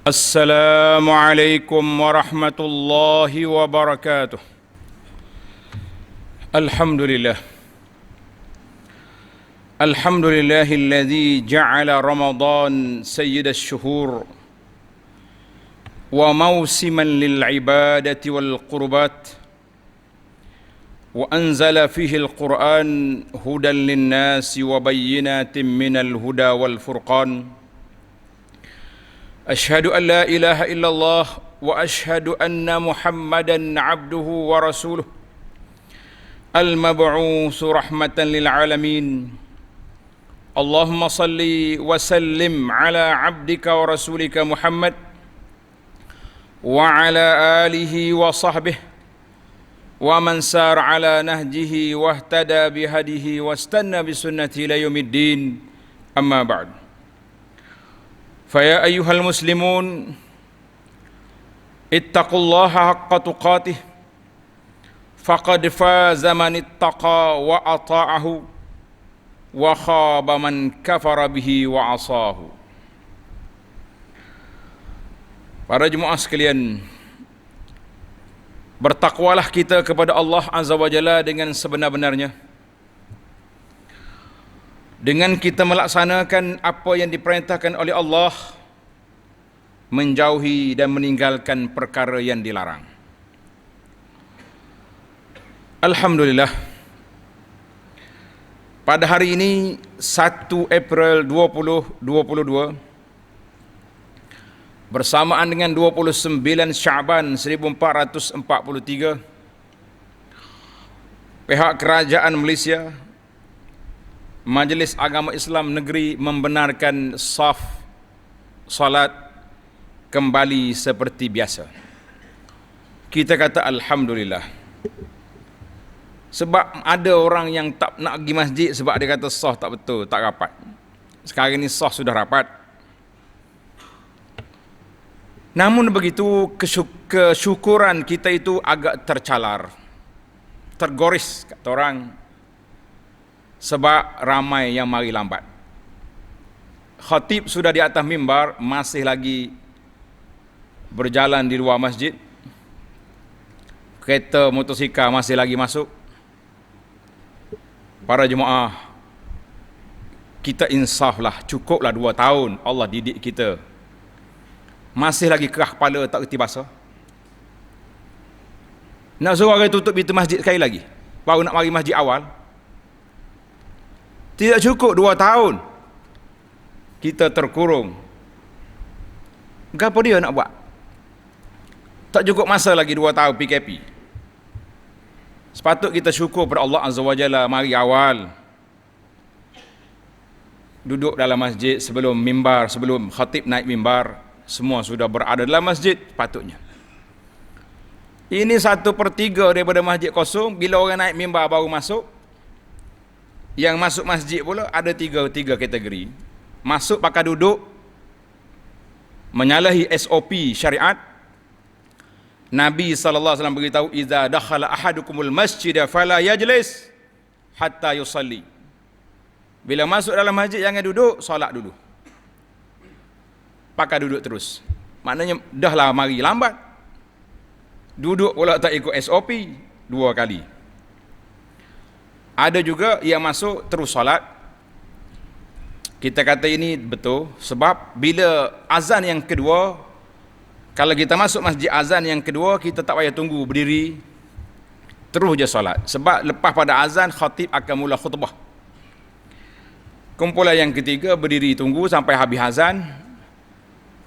السلام عليكم ورحمة الله وبركاته. الحمد لله الذي جعل رمضان سيد الشهور وموسما للعبادة والقربات، وأنزل فيه القرآن هدى للناس وبينات من الهدى والفرقان. أشهد أن لا إله إلا الله وأشهد أن محمدا عبده ورسوله المبعوث رحمة للعالمين. اللهم صل وسلم على عبدك ورسولك محمد وعلى آله وصحبه ومن سار على نهجه واهتدى بهديه واستنى بسنته إلى يوم الدين. أما بعد، فيا أيها المسلمون اتقوا الله حق تقاته فقد فاز من اتقى وأطاعه وخاب من كفر به وعصاه. Para jemaah sekalian, bertakwalah kita kepada Allah Azza wa Jalla dengan sebenar-benarnya, dengan kita melaksanakan apa yang diperintahkan oleh Allah, menjauhi dan meninggalkan perkara yang dilarang. Alhamdulillah, pada hari ini 1 April 2022 bersamaan dengan 29 Syaban 1443, pihak kerajaan Malaysia, Majlis Agama Islam Negeri membenarkan saf salat kembali seperti biasa. Kita kata Alhamdulillah. Sebab ada orang yang tak nak pergi masjid sebab dia kata saf tak betul, tak rapat. Sekarang ini saf sudah rapat. Namun begitu, kesyukuran kita itu agak tercalar, tergoris kata orang, sebab ramai yang mari lambat. Khatib sudah di atas mimbar, masih lagi berjalan di luar masjid. Kereta motosikal masih lagi masuk. Para jemaah, kita insaflah, cukuplah 2 tahun Allah didik kita. Masih lagi kerah kepala, tak reti basah. Nak suruh orang tutup pintu masjid sekali lagi, baru nak mari masjid awal. Tidak cukup 2 tahun kita terkurung. Apa dia nak buat? Tak cukup masa lagi 2 tahun PKP. Sepatut kita syukur pada Allah Azza wa Jalla, mari awal duduk dalam masjid sebelum mimbar, sebelum khatib naik mimbar, semua sudah berada dalam masjid patutnya. Ini 1/3 daripada masjid kosong. Bila orang naik mimbar baru masuk. Yang masuk masjid pula ada tiga kategori. Masuk pakai duduk, menyalahi SOP syariat. Nabi SAW beritahu, "Idza dakhala ahadukumul masjida fala yajlis hatta yusalli." Bila masuk dalam masjid jangan duduk, solat dulu. Pakai duduk terus. Maknanya dah lah mari lambat. Duduk pula tak ikut SOP 2 kali. Ada juga yang masuk terus solat. Kita kata ini betul sebab bila azan yang kedua, kalau kita masuk masjid azan yang kedua, kita tak payah tunggu berdiri, terus je solat. Sebab lepas pada azan, khatib akan mula khutbah. Kumpulan yang ketiga berdiri tunggu sampai habis azan.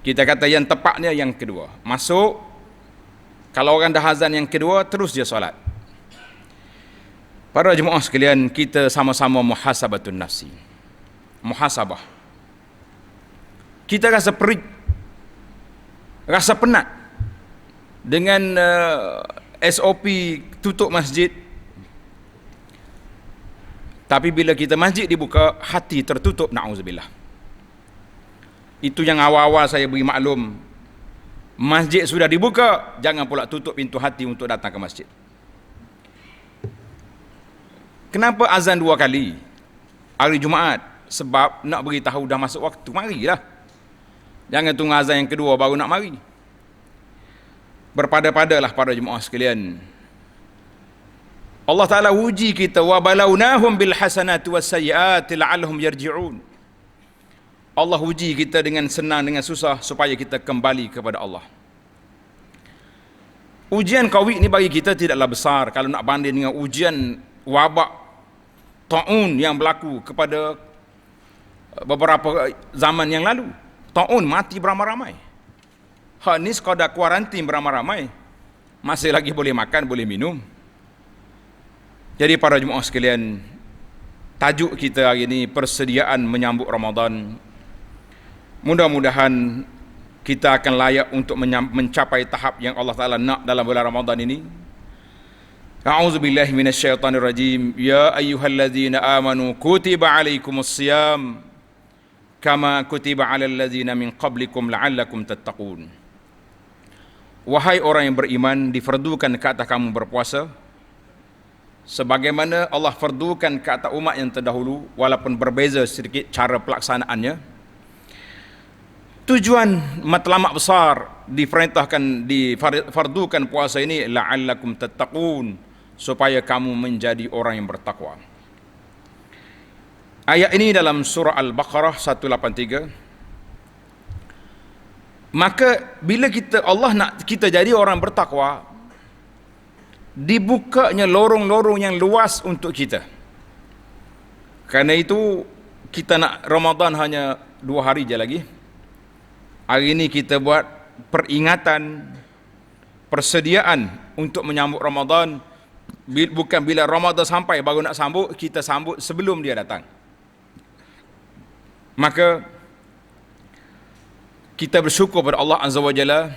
Kita kata yang tepatnya yang kedua. Masuk, kalau orang dah azan yang kedua, terus dia solat. Para jemaah sekalian, kita sama-sama muhasabatun nafsi. Muhasabah. Kita rasa perit, rasa penat dengan SOP tutup masjid. Tapi bila kita masjid dibuka, hati tertutup, na'udzubillah. Itu yang awal-awal saya beri maklum. Masjid sudah dibuka, jangan pula tutup pintu hati untuk datang ke masjid. Kenapa azan 2 kali hari Jumaat? Sebab nak beritahu dah masuk waktu, marilah. Jangan tunggu azan yang kedua baru nak mari. Berpada-padalah para jemaah sekalian. Allah Ta'ala uji kita, wa balawnahum bil hasanati was sayyiati la'allahum yarji'un. Allah uji kita dengan senang, dengan susah, supaya kita kembali kepada Allah. Ujian Covid ni bagi kita tidaklah besar kalau nak banding dengan ujian wabak taun yang berlaku kepada beberapa zaman yang lalu. Taun mati beramai-ramai. Hak ni sekadar kuarantin beramai-ramai. Masih lagi boleh makan, boleh minum. Jadi para jemaah sekalian, tajuk kita hari ini persediaan menyambut Ramadan. Mudah-mudahan kita akan layak untuk mencapai tahap yang Allah Ta'ala nak dalam bulan Ramadan ini. A'udzubillahi minasyaitanirrajim. Ya ayyuhalladzina amanu kutiba alaikumusiyam kama kutiba alal ladzina min qablikum la'allakum tattaqun. Wahai orang yang beriman, difardukan ke atas kamu berpuasa sebagaimana Allah fardukan ke atas umat yang terdahulu, walaupun berbeza sedikit cara pelaksanaannya. Tujuan matlamat besar difardukan puasa ini la'allakum tattaqun, supaya kamu menjadi orang yang bertakwa. Ayat ini dalam surah Al-Baqarah 183. Maka bila Allah nak kita jadi orang bertakwa, dibukanya lorong-lorong yang luas untuk kita. Karena itu kita nak Ramadan hanya 2 hari je lagi. Hari ini kita buat peringatan, persediaan untuk menyambut Ramadan. Bukan bila Ramadan sampai baru nak sambut, kita sambut sebelum dia datang. Maka kita bersyukur kepada Allah Azza wa Jalla.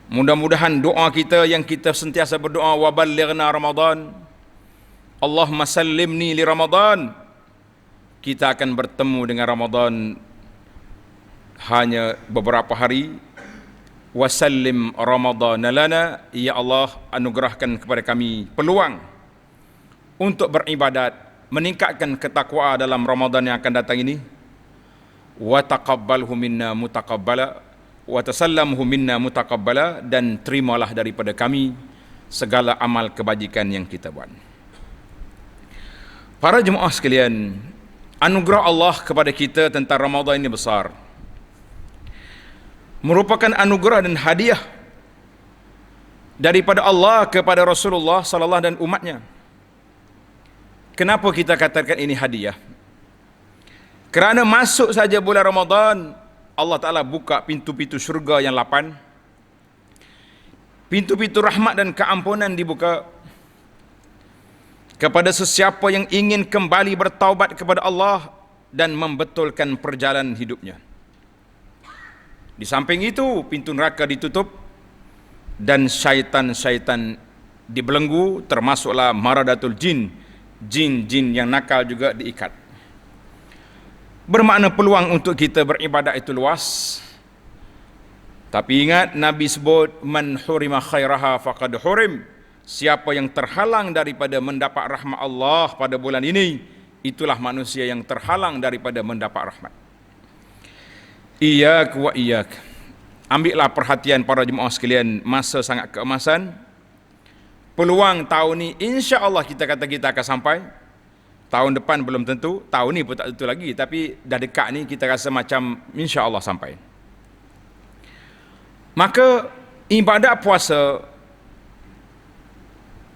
Mudah-mudahan doa kita yang kita sentiasa berdoa, wa ballighna Ramadan, Allahumma sallimni li Ramadan, kita akan bertemu dengan Ramadan hanya beberapa hari. Wasallim Ramadan lana, ya Allah anugerahkan kepada kami peluang untuk beribadat, meningkatkan ketakwaan dalam Ramadan yang akan datang ini. Wa taqabbalhu minna mutaqabbala wa tasallamhu minna mutaqabbala, dan terimalah daripada kami segala amal kebajikan yang kita buat. Para jemaah sekalian, anugerah Allah kepada kita tentang Ramadan ini besar. Merupakan anugerah dan hadiah daripada Allah kepada Rasulullah sallallahu dan umatnya. Kenapa kita katakan ini hadiah? Kerana masuk saja bulan Ramadan, Allah Ta'ala buka pintu-pintu syurga yang 8. Pintu-pintu rahmat dan keampunan dibuka kepada sesiapa yang ingin kembali bertaubat kepada Allah dan membetulkan perjalanan hidupnya. Di samping itu, pintu neraka ditutup dan syaitan-syaitan dibelenggu, termasuklah maradatul jin, jin-jin yang nakal juga diikat. Bermakna peluang untuk kita beribadat itu luas. Tapi ingat, Nabi sebut, man hurima khairaha faqad hurim. Siapa yang terhalang daripada mendapat rahmat Allah pada bulan ini, itulah manusia yang terhalang daripada mendapat rahmat. Iyyak wa iyyak. Ambillah perhatian para jemaah sekalian, masa sangat keemasan. Peluang tahun ni insya-Allah kita kata kita akan sampai. Tahun depan belum tentu, tahun ni pun tak tentu lagi, tapi dah dekat ni kita rasa macam insya-Allah sampai. Maka ibadat puasa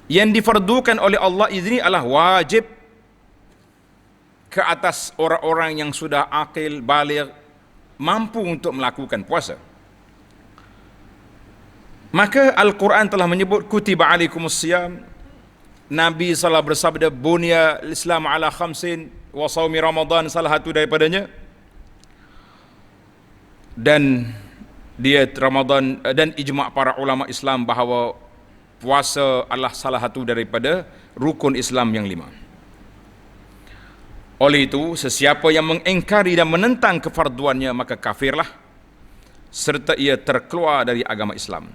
yang difardukan oleh Allah ini adalah wajib ke atas orang-orang yang sudah akil, baligh, mampu untuk melakukan puasa. Maka Al-Quran telah menyebut kutiba alaikumusiyam. Nabi SAW bersabda, bunya Islam ala khamsin wa sawmi Ramadan salah satu daripadanya. Dan dia Ramadan, dan ijma' para ulama Islam bahawa puasa adalah salah satu daripada rukun Islam yang 5. Oleh itu, sesiapa yang mengingkari dan menentang kefarduannya, maka kafirlah, serta ia terkeluar dari agama Islam.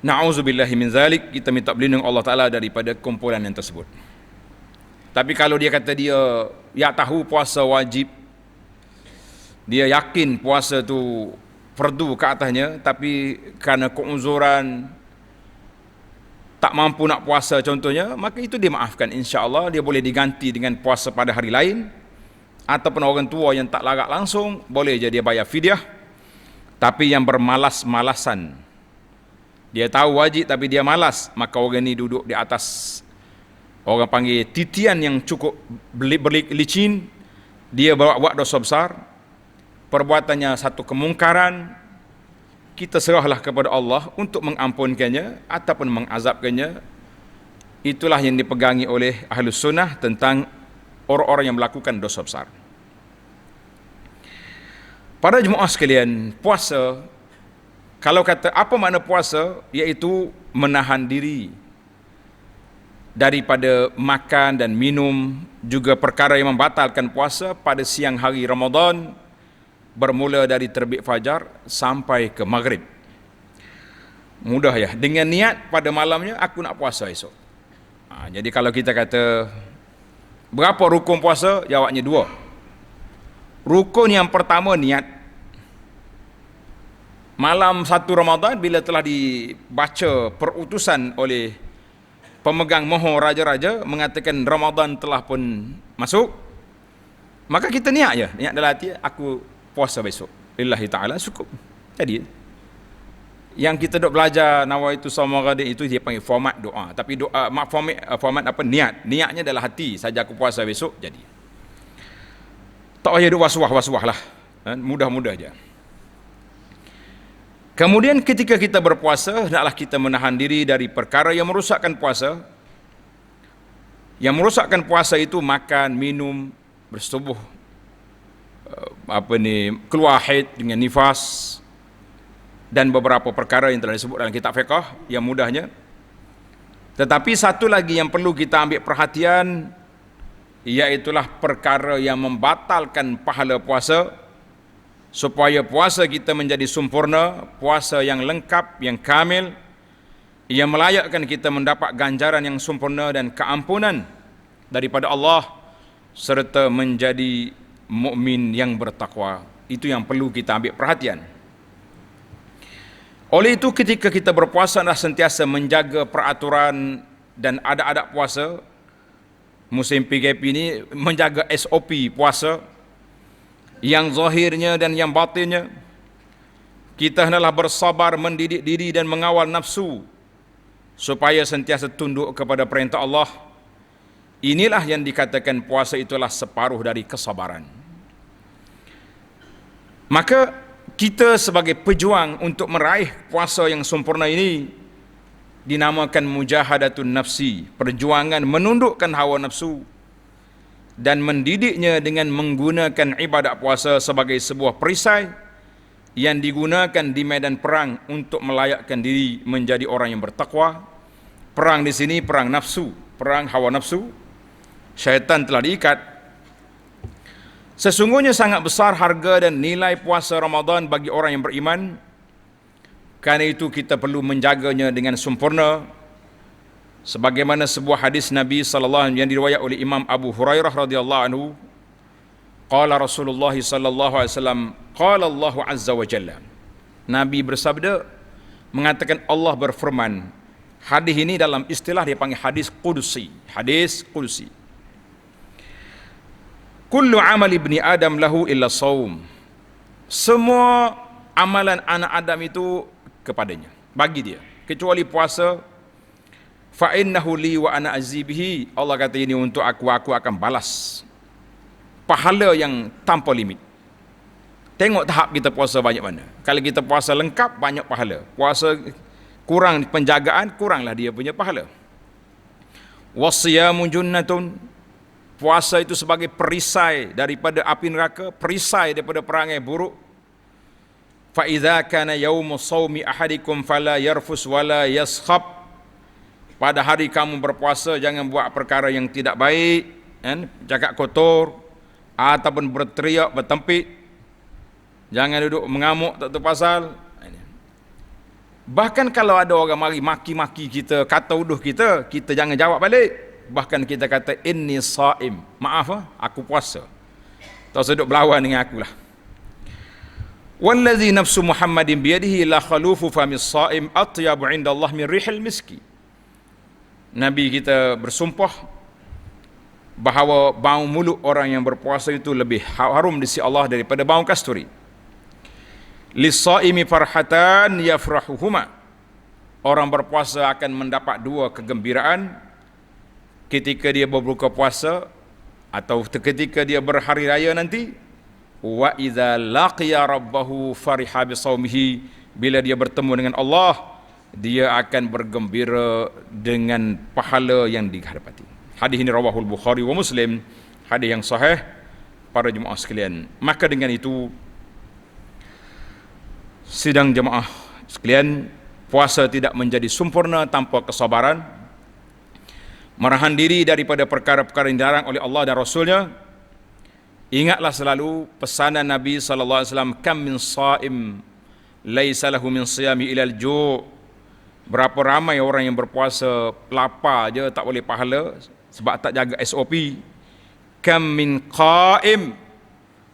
Na'udzubillahi min zalik, kita minta berlindung Allah Ta'ala daripada kumpulan yang tersebut. Tapi kalau dia kata dia tahu puasa wajib, dia yakin puasa tu fardu ke atasnya, tapi kerana keuzuran tak mampu nak puasa contohnya, maka itu dimaafkan, insya-Allah dia boleh diganti dengan puasa pada hari lain. Ataupun orang tua yang tak larat langsung, boleh je dia bayar fidyah. Tapi yang bermalas-malasan, dia tahu wajib tapi dia malas, maka orang ni duduk di atas, orang panggil titian yang cukup berlicin, dia buat dosa besar, perbuatannya satu kemungkaran. Kita serahlah kepada Allah untuk mengampunkannya ataupun mengazabkannya. Itulah yang dipegangi oleh Ahlus Sunnah tentang orang-orang yang melakukan dosa besar. Para jemaah sekalian, puasa, kalau kata apa makna puasa, iaitu menahan diri daripada makan dan minum, juga perkara yang membatalkan puasa pada siang hari Ramadan, bermula dari terbit fajar sampai ke maghrib. Mudah ya, dengan niat pada malamnya aku nak puasa esok. Jadi kalau kita kata berapa rukun puasa, jawabnya 2. Rukun yang pertama niat. Malam 1 Ramadan bila telah dibaca perutusan oleh pemegang mohon raja-raja mengatakan Ramadan telah pun masuk, maka kita niat je, niat dalam hati aku puasa besok lillahi ta'ala, cukup. Jadi yang kita dok belajar nawaitu shauma ghadin itu dia panggil format doa, tapi doa format apa, niatnya dalam hati saja aku puasa besok. Jadi tak payah duk was-was lah, mudah-mudah je. Kemudian ketika kita berpuasa, hendaklah kita menahan diri dari perkara yang merosakkan puasa. Yang merosakkan puasa itu makan, minum, bersetubuh, keluar haid dengan nifas, dan beberapa perkara yang telah disebut dalam kitab fiqh yang mudahnya. Tetapi satu lagi yang perlu kita ambil perhatian, iaitulah perkara yang membatalkan pahala puasa. Supaya puasa kita menjadi sempurna, puasa yang lengkap, yang kamil, yang melayakkan kita mendapat ganjaran yang sempurna dan keampunan daripada Allah, serta menjadi mukmin yang bertakwa. Itu yang perlu kita ambil perhatian. Oleh itu ketika kita berpuasa, adalah sentiasa menjaga peraturan dan adab-adab puasa. Musim PKP ini menjaga SOP puasa, yang zahirnya dan yang batinnya. Kita hendaklah bersabar, mendidik diri dan mengawal nafsu supaya sentiasa tunduk kepada perintah Allah. Inilah yang dikatakan puasa itulah separuh dari kesabaran. Maka kita sebagai pejuang untuk meraih puasa yang sempurna ini dinamakan mujahadatun nafsi, perjuangan menundukkan hawa nafsu dan mendidiknya dengan menggunakan ibadat puasa sebagai sebuah perisai yang digunakan di medan perang untuk melayakkan diri menjadi orang yang bertakwa. Perang di sini perang nafsu, perang hawa nafsu. Syaitan telah diikat. Sesungguhnya sangat besar harga dan nilai puasa Ramadan bagi orang yang beriman. Karena itu kita perlu menjaganya dengan sempurna. Sebagaimana sebuah hadis Nabi sallallahu alaihi wasallam yang diriwayat oleh Imam Abu Hurairah radhiyallahu anhu, qala Rasulullah sallallahu alaihi wasallam, qala Allah azza wa jalla. Nabi bersabda, mengatakan Allah berfirman. Hadis ini dalam istilah dia panggil hadis qudsi, hadis qudsi. Kullu amal ibni Adam lahu illa shaum. Semua amalan anak Adam itu kepadanya, bagi dia, kecuali puasa. Fa innahu li wa ana azibihi. Allah kata ini untuk aku akan balas. Pahala yang tanpa limit. Tengok tahap kita puasa banyak mana. Kalau kita puasa lengkap, banyak pahala. Puasa kurang penjagaan, kuranglah dia punya pahala. Wasiyamu junnatun. Puasa itu sebagai perisai daripada api neraka, perisai daripada perangai buruk. Fa idza kana yaumu shaumi ahadikum fala yarfus wala yaskhab. Pada hari kamu berpuasa, jangan buat perkara yang tidak baik, cakap kotor, ataupun berteriak, bertempik. Jangan duduk mengamuk tak tahu pasal. Bahkan kalau ada orang mari maki-maki kita, kata uduh kita, kita jangan jawab balik. Bahkan kita kata inni shaim, maaf aku puasa. Tak usah duduk berlawan dengan akulah. Wallazi nafsu Muhammadin biyadihi la khalufu famis saim atyabu indallah min rihil miski. Nabi kita bersumpah bahawa bau mulut orang yang berpuasa itu lebih harum di sisi Allah daripada bau kasturi. Lis-saimi farhatan yafrahuhuma. Orang berpuasa akan mendapat dua kegembiraan ketika dia berbuka puasa atau ketika dia berhari raya nanti. Wa idza laqiya rabbahu fariha bi saumihi. Bila dia bertemu dengan Allah, dia akan bergembira dengan pahala yang dihadapati. Hadis ini rawahul Bukhari wa Muslim, hadis yang sahih para jemaah sekalian. Maka dengan itu sidang jemaah sekalian, puasa tidak menjadi sempurna tanpa kesabaran, menahan diri daripada perkara-perkara yang dilarang oleh Allah dan Rasulnya. Ingatlah selalu pesanan Nabi sallallahu alaihi wasallam, kam min shaim laisa lahu min siyami ilal ju'. Berapa ramai orang yang berpuasa lapar je tak boleh pahala sebab tak jaga SOP. Kam min qaim,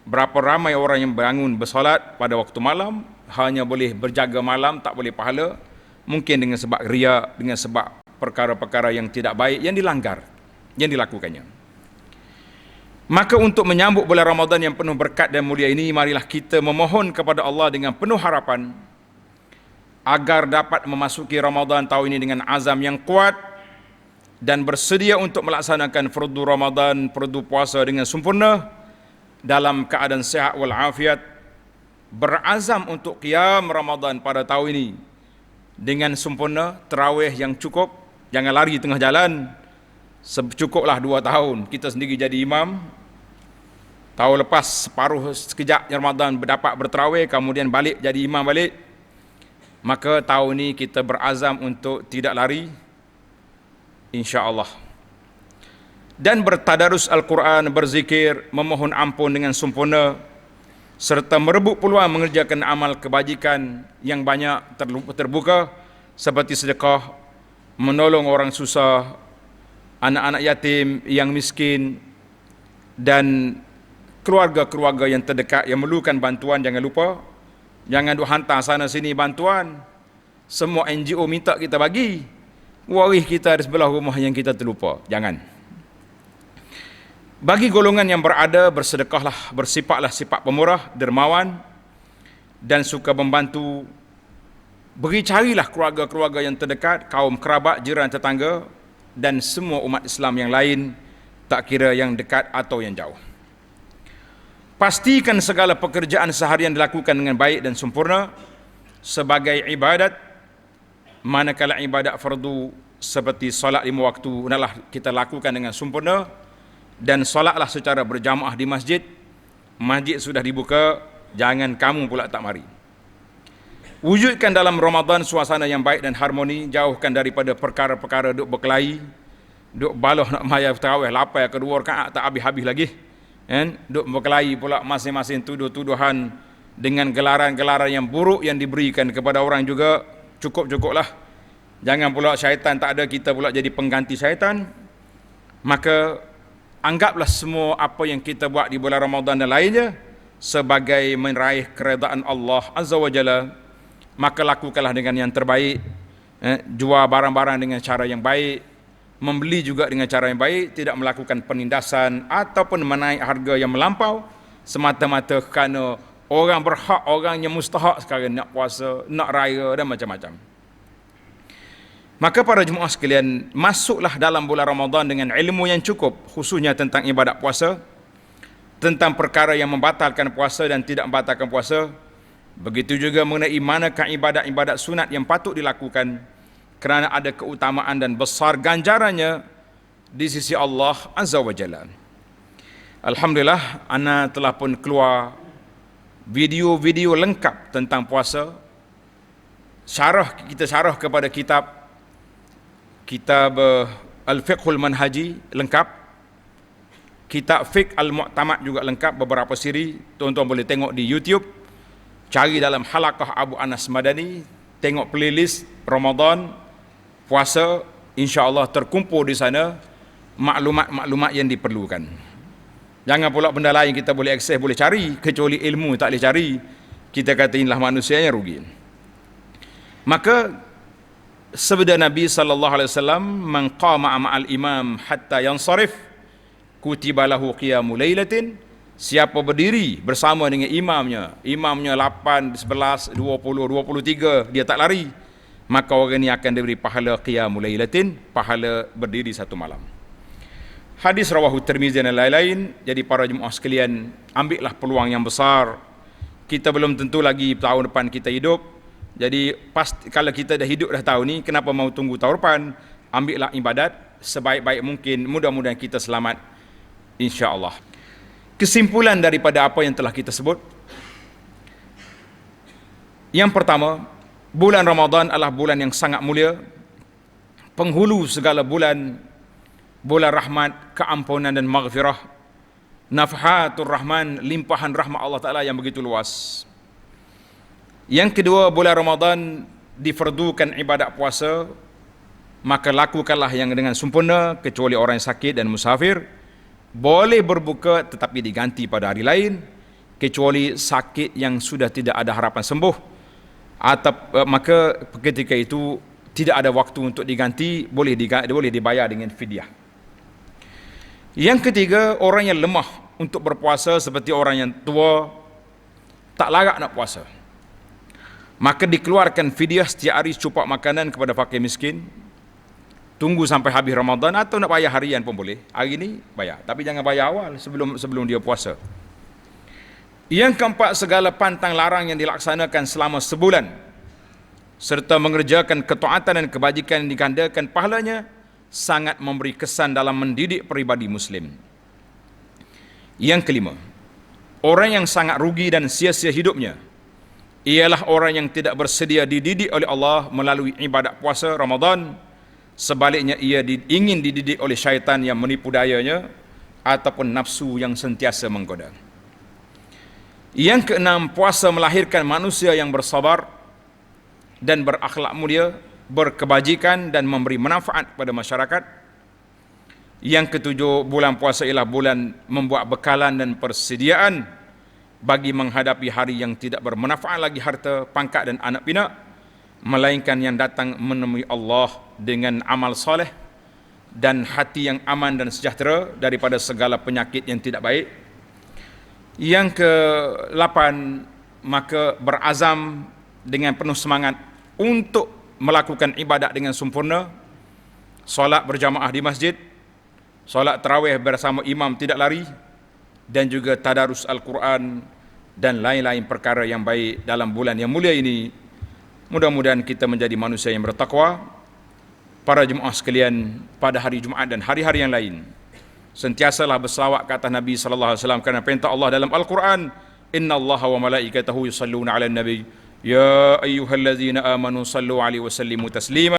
berapa ramai orang yang bangun bersolat pada waktu malam hanya boleh berjaga malam, tak boleh pahala, mungkin dengan sebab riya, dengan sebab perkara-perkara yang tidak baik yang dilanggar, yang dilakukannya. Maka untuk menyambut bulan Ramadan yang penuh berkat dan mulia ini, marilah kita memohon kepada Allah dengan penuh harapan agar dapat memasuki Ramadan tahun ini dengan azam yang kuat dan bersedia untuk melaksanakan fardu Ramadan, fardu puasa dengan sempurna dalam keadaan sihat wal afiat, berazam untuk qiyam Ramadan pada tahun ini dengan sempurna, tarawih yang cukup, jangan lari tengah jalan. Cukuplah 2 tahun kita sendiri jadi imam. Tahun lepas separuh sekejap Ramadan dapat bertarawih, kemudian balik jadi imam balik. Maka tahun ini kita berazam untuk tidak lari, insya-Allah. Dan bertadarus Al-Quran, berzikir, memohon ampun dengan sempurna, serta merebut peluang mengerjakan amal kebajikan yang banyak terbuka seperti sedekah, menolong orang susah, anak-anak yatim yang miskin, dan keluarga-keluarga yang terdekat yang memerlukan bantuan. Jangan lupa, jangan duk hantar sana sini bantuan. Semua NGO minta kita bagi, waris kita di sebelah rumah yang kita terlupa. Jangan. Bagi golongan yang berada, bersedekahlah, bersifatlah sifat pemurah, dermawan dan suka membantu. Beri carilah keluarga-keluarga yang terdekat, kaum kerabat, jiran, tetangga dan semua umat Islam yang lain, tak kira yang dekat atau yang jauh. Pastikan segala pekerjaan seharian dilakukan dengan baik dan sempurna sebagai ibadat. Manakala ibadat fardu seperti solat 5 waktu hendaklah kita lakukan dengan sempurna, dan solatlah secara berjamaah di masjid. Masjid sudah dibuka, jangan kamu pula tak mari. Wujudkan dalam Ramadan suasana yang baik dan harmoni, jauhkan daripada perkara-perkara duk berkelahi, duk baloh nak mayar tarawih, lapar kedua rakaat tak habis-habis lagi. Duk berkelahi pula, masing-masing tuduh-tuduhan dengan gelaran-gelaran yang buruk yang diberikan kepada orang juga. Cukup-cukuplah. Jangan pula syaitan tak ada, kita pula jadi pengganti syaitan. Maka anggaplah semua apa yang kita buat di bulan Ramadan dan lainnya sebagai meraih keredaan Allah Azza wa Jalla. Maka lakukanlah dengan yang terbaik. Jual barang-barang dengan cara yang baik, membeli juga dengan cara yang baik, tidak melakukan penindasan ataupun menaik harga yang melampau semata-mata kerana orang berhak, orang yang mustahak sekarang nak puasa, nak raya dan macam-macam. Maka para jemaah sekalian, masuklah dalam bulan Ramadan dengan ilmu yang cukup, khususnya tentang ibadat puasa, tentang perkara yang membatalkan puasa dan tidak membatalkan puasa. Begitu juga mengenai manakah ibadat-ibadat sunat yang patut dilakukan kerana ada keutamaan dan besar ganjarannya di sisi Allah Azza wa Jalla. Alhamdulillah, ana telah pun keluar video-video lengkap tentang puasa. Kita syarah kepada kitab Al-Fiqhul Manhaji lengkap. Kitab Fiqh Al-Mu'tamad juga lengkap, beberapa siri. Tuan-tuan boleh tengok di YouTube. Cari dalam Halaqah Abu Anas Madani, tengok playlist Ramadan, puasa, insya-Allah terkumpul di sana maklumat-maklumat yang diperlukan. Jangan pula benda lain kita boleh akses, boleh cari, kecuali ilmu tak boleh cari. kita kata inilah manusia yang rugi. Maka sabda Nabi sallallahu alaihi wasallam, man qama ma'al imam hatta yansarif kutiba lahu qiyamul lailatin, siapa berdiri bersama dengan imamnya 8, 11, 20, 23 dia tak lari, maka orang ini akan diberi pahala qiyamul lailatin, pahala berdiri satu malam. Hadis rawahu Tirmizi dan lain-lain. Jadi para jemaah sekalian, ambillah peluang yang besar. Kita belum tentu lagi tahun depan kita hidup. Jadi pasti kalau kita dah hidup dah tahun ni, kenapa mau tunggu tahun depan? Ambillah ibadat sebaik-baik mungkin, mudah-mudahan kita selamat insya-Allah. Kesimpulan daripada apa yang telah kita sebut, yang pertama, bulan Ramadan adalah bulan yang sangat mulia, penghulu segala bulan, bulan rahmat, keampunan dan maghfirah, nafhatur rahman, limpahan rahmat Allah Ta'ala yang begitu luas. Yang kedua, bulan Ramadan difardukan ibadat puasa, maka lakukanlah yang dengan sempurna, kecuali orang yang sakit dan musafir. Boleh berbuka tetapi diganti pada hari lain, kecuali sakit yang sudah tidak ada harapan sembuh, atau maka ketika itu tidak ada waktu untuk diganti, boleh dibayar dengan fidyah. Yang ketiga, orang yang lemah untuk berpuasa seperti orang yang tua, tak layak nak puasa, maka dikeluarkan fidyah setiap hari secupak makanan kepada fakir miskin. Tunggu sampai habis Ramadan, atau nak bayar harian pun boleh. Hari ni bayar, tapi jangan bayar awal sebelum dia puasa. Yang keempat, segala pantang larang yang dilaksanakan selama sebulan serta mengerjakan ketaatan dan kebajikan yang digandakan pahalanya, sangat memberi kesan dalam mendidik peribadi Muslim. Yang kelima, orang yang sangat rugi dan sia-sia hidupnya ialah orang yang tidak bersedia dididik oleh Allah melalui ibadat puasa Ramadan. Sebaliknya ia ingin dididik oleh syaitan yang menipu dayanya ataupun nafsu yang sentiasa menggoda. Yang keenam, puasa melahirkan manusia yang bersabar dan berakhlak mulia, berkebajikan dan memberi manfaat kepada masyarakat. Yang ketujuh, bulan puasa ialah bulan membuat bekalan dan persediaan bagi menghadapi hari yang tidak bermanfaat lagi harta, pangkat dan anak pinak, melainkan yang datang menemui Allah dengan amal soleh dan hati yang aman dan sejahtera daripada segala penyakit yang tidak baik. Yang ke-8, maka berazam dengan penuh semangat untuk melakukan ibadat dengan sempurna, solat berjamaah di masjid, solat tarawih bersama imam tidak lari, dan juga tadarus Al-Quran dan lain-lain perkara yang baik dalam bulan yang mulia ini. Mudah-mudahan kita menjadi manusia yang bertakwa. Para jemaah sekalian, pada hari Jumaat dan hari-hari yang lain, sentiasalah berselawat ke atas Nabi sallallahu alaihi wasallam, kerana perintah Allah dalam Al-Quran, innallaha wa malaikatahu yusalluna 'alan nabi ya ayyuhallazina amanu sallu 'alaihi wa sallimu taslima.